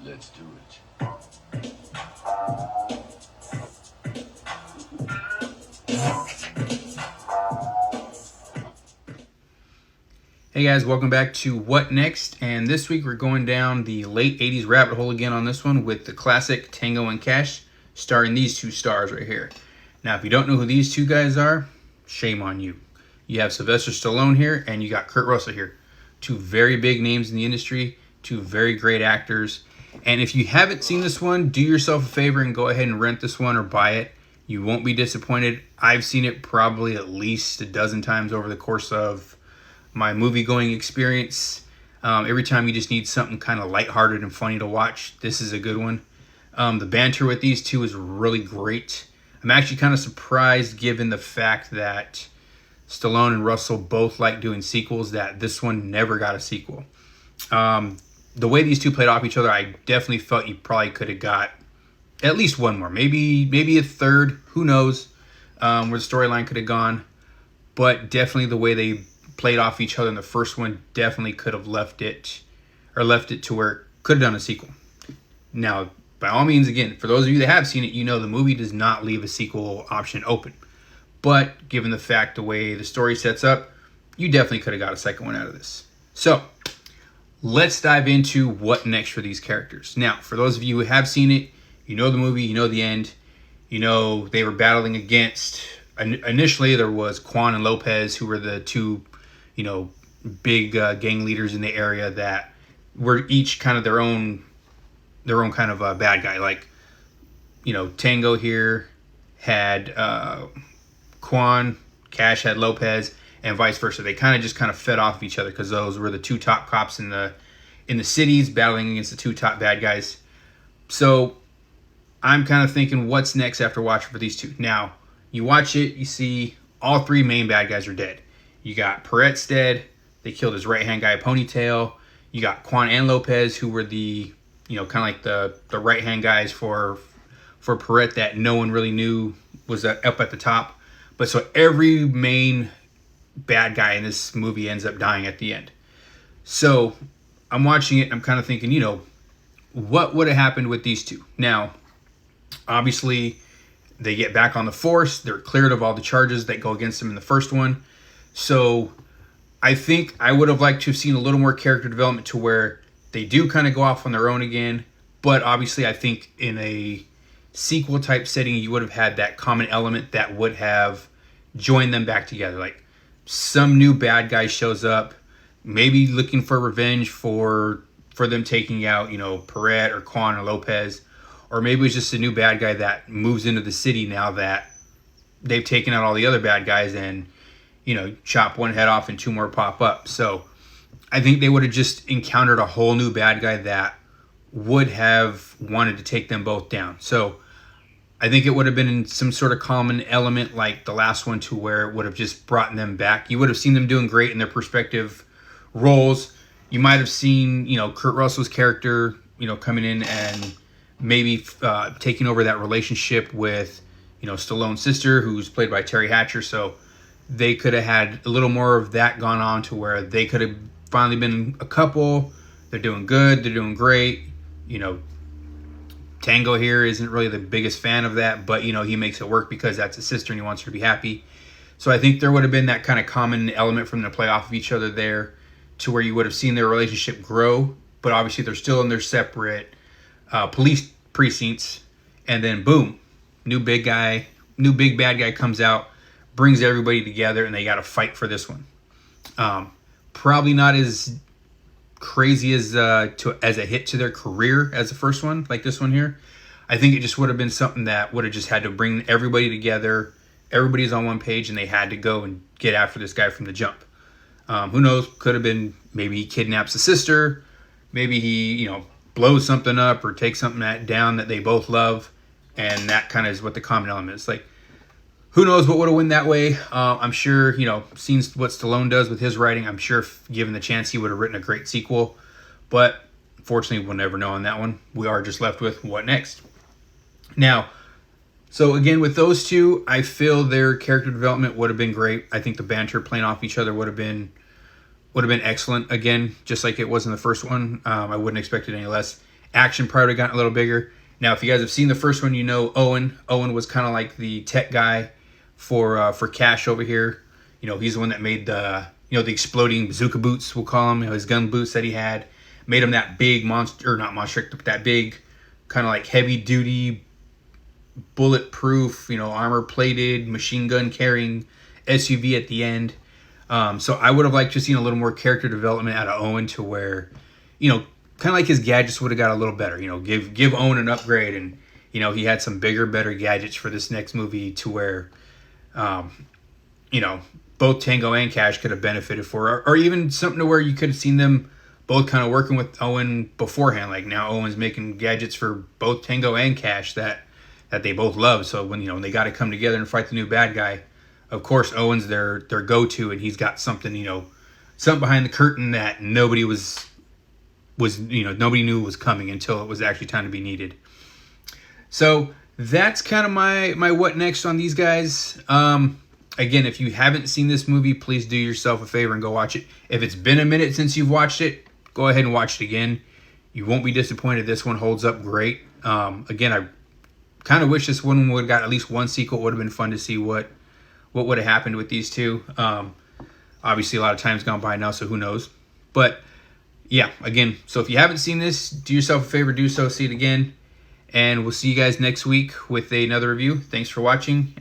Let's do it. Hey guys, welcome back to What Next? And this week we're going down the late 80s rabbit hole again on this one with the classic Tango Cash, starring these two stars right here. Now, if you don't know who these two guys are, shame on you. You have Sylvester Stallone here and you got Kurt Russell here. Two very big names in the industry, two very great actors. And if you haven't seen this one, do yourself a favor and go ahead and rent this one or buy it. You won't be disappointed. I've seen it probably at least a dozen times over the course of my movie-going experience. Every time you just need something kind of lighthearted and funny to watch, this is a good one. The banter with these two is really great. I'm actually kind of surprised, given the fact that Stallone and Russell both like doing sequels, that this one never got a sequel. The way these two played off each other, I definitely felt you probably could have got at least one more, maybe a third, who knows, where the storyline could have gone. But definitely the way they played off each other in the first one definitely could have left it to where it could have done a sequel. Now, by all means, again, for those of you that have seen it, you know the movie does not leave a sequel option open. But given the fact the way the story sets up, you definitely could have got a second one out of this. So let's dive into what next for these characters. Now, for those of you who have seen it, you know the movie, you know the end, you know they were battling against, initially there was Quan and Lopez, who were the two, big gang leaders in the area that were each kind of their own kind of bad guy. Like, Tango here had Quan, Cash had Lopez, and vice versa. They kind of fed off each other because those were the two top cops in the cities battling against the two top bad guys. So I'm kind of thinking, what's next after watching for these two? Now, you watch it, you see all three main bad guys are dead. You got Perret's dead. They killed his right-hand guy, Ponytail. You got Quan and Lopez, who were the, kind of like the right-hand guys for Perret that no one really knew was up at the top. But so every main bad guy in this movie ends up dying at the end. So I'm watching it and I'm kind of thinking, what would have happened with these two? Now, obviously, they get back on the force. They're cleared of all the charges that go against them in the first one. So I think I would have liked to have seen a little more character development to where they do kind of go off on their own again. But obviously, I think in a sequel type setting, you would have had that common element that would have joined them back together. Like some new bad guy shows up, maybe looking for revenge for them taking out, Perret or Quan or Lopez. Or maybe it's just a new bad guy that moves into the city now that they've taken out all the other bad guys and, chop one head off and two more pop up. So I think they would have just encountered a whole new bad guy that would have wanted to take them both down. So I think it would have been in some sort of common element like the last one, to where it would have just brought them back. You would have seen them doing great in their respective roles. You might have seen, Kurt Russell's character, coming in and maybe taking over that relationship with, Stallone's sister, who's played by Teri Hatcher. So they could have had a little more of that gone on, to where they could have finally been a couple. They're doing good. They're doing great. Tango here isn't really the biggest fan of that, but, he makes it work because that's his sister and he wants her to be happy. So I think there would have been that kind of common element for them to play off of each other there, to where you would have seen their relationship grow. But obviously they're still in their separate police precincts, and then boom, new big bad guy comes out, brings everybody together, and they got to fight for this one. Probably not as crazy as a hit to their career as the first one, like this one here. I think it just would have been something that would have just had to bring everybody together. Everybody's on one page, and they had to go and get after this guy from the jump. Who knows? Could have been maybe he kidnaps the sister, maybe he blows something up or takes something down that they both love, and that kind of is what the common element is. Like, who knows what would have went that way? I'm sure, seeing what Stallone does with his writing, I'm sure if given the chance, he would have written a great sequel. But fortunately, we'll never know on that one. We are just left with what next. Now, so again, with those two, I feel their character development would have been great. I think the banter playing off each other would have been excellent. Again, just like it was in the first one. I wouldn't expect it any less. Action probably gotten a little bigger. Now, if you guys have seen the first one, you know Owen. Owen was kind of like the tech guy for Cash over here. You know, he's the one that made the the exploding bazooka boots, we'll call them. His gun boots that he had made him that big monster, or not monster, but that big kind of like heavy duty, bulletproof, armor plated, machine gun carrying SUV at the end. So I would have liked to seen a little more character development out of Owen to where, kind of like his gadgets would have got a little better. Give Owen an upgrade, and he had some bigger, better gadgets for this next movie to where, both Tango and Cash could have benefited for, or even something to where you could have seen them both kind of working with Owen beforehand. Like now Owen's making gadgets for both Tango and Cash that they both love. So when they got to come together and fight the new bad guy, of course Owen's their go-to, and he's got something something behind the curtain that nobody nobody knew was coming until it was actually time to be needed. So that's kind of my what next on these guys. Again, if you haven't seen this movie, please do yourself a favor and go watch it. If it's been a minute since you've watched it, go ahead and watch it again. You won't be disappointed. This one holds up great. Again, I kind of wish this one would have got at least one sequel. It would have been fun to see what would have happened with these two. Obviously, a lot of time's gone by now, so who knows. But yeah, again, so if you haven't seen this, do yourself a favor, do so, see it again. And we'll see you guys next week with another review. Thanks for watching.